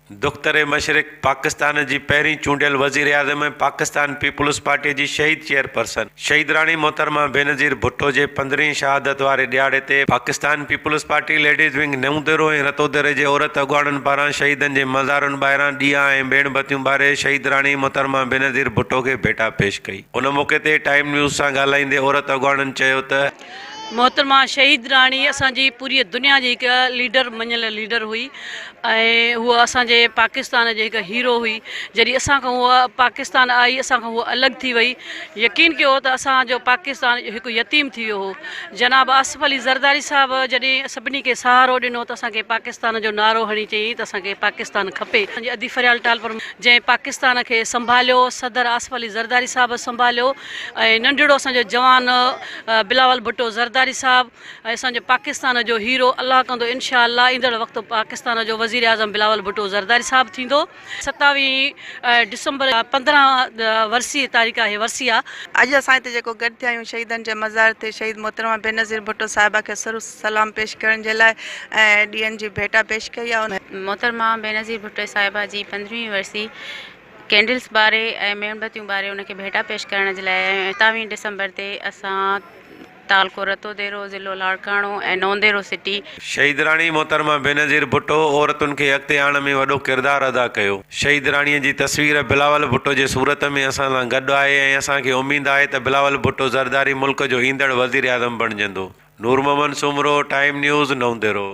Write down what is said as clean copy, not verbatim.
दुख्तर मशरिक़ पाकिस्तान जी पहिरीं चूंडियल वज़ीर आज़म पाकिस्तान पीपुल्स पार्टी जी शहीद चेयरपर्सन शहीद राणी मोहतरमा बेनज़ीर भुट्टो जे 15हीं शहादत वारे ॾियारे ते Pakistan Peoples Party ladies wing नवंदेरो ऐं रतोदरे जे औरत अॻुवाणनि पारां शहीदनि जे मज़ारुनि ॿाहिरां ॾीआ ऐं बेणबतियूं ॿारे शहीद राणी मोहतरमा बेनज़ीर भुट्टो खे भेटा पेश कई। उन मौक़े ते टाइम न्यूज़ सां ॻाल्हाईंदे औरत अॻुवाणनि चयो त मोहतरमा शहीद राणी असांजी पूरी दुनिया जी हिकु लीडर मञियल लीडर हुई ऐं हूअ असांजे पाकिस्तान जे हिकु हीरो हुई। जॾहिं असां खां हूअ पाकिस्तान आई असां खां हूअ अलॻि थी वई। यकीन कयो त असांजो पाकिस्तान हिकु यतीम थी वियो हो। जनाब आसिफ अली ज़रदारी साहिबु जॾहिं सभिनी खे सहारो ॾिनो त असांखे पाकिस्तान जो नारो हणी चई त असांखे पाकिस्तान खपे। असांजे अदी फरियाल टालपुर जंहिं पाकिस्तान खे संभालियो सदर आसिफ अली ज़रदारी साहिबु संभालियो ऐं नंढिड़ो असांजो जवान बिलावल भुट्टो ज़रदारी साहिबु ऐं असांजो पाकिस्तान जो हीरो अलाह कंदो इंशा अल्लाह ईंदड़ वक़्तु पाकिस्तान जो वज़ीर आज़म बिलावल भुट्टो ज़रदारी साहिबु थींदो। 27 डिसंबर 15 वरसी तारीख़ आहे वरसी आहे। अॼु असां हिते जेको गॾु थिया आहियूं शहीदनि जे मज़ार ते शहीद मोहतरमा बेनज़ीर भुट्टो साहिबा खे सरू सलाम पेश करण जे लाइ ऐं ॾींहंनि जी भेटा पेश कई आहे। मोहतरमा बेनज़ीर भुट्टो साहिबा जी 15वीं वरसी कैंडल्स ॿारे ऐं मेणबतियूं ॿारे उनखे भेटा पेश करण जे लाइ 27 डिसंबर ते असां तालको रतोदेरो ज़िलो लाड़काणो ऐं नवंदेरो सिटी शहीद राणी मोहतरमा बेनज़ीर भुट्टो औरतुनि खे अॻिते आणण में वॾो किरदारु अदा कयो। शहीद राणीअ जी तस्वीर बिलावल भुट्टो जे सूरत में असां सां गॾु आहे ऐं असांखे उमेदु आहे त बिलावल भुट्टो ज़रदारी मुल्क जो ईंदड़ वज़ीर आज़म बणिजंदो। नूर मोहम्मद सुमरो, टाइम न्यूज़, नवंदेरो।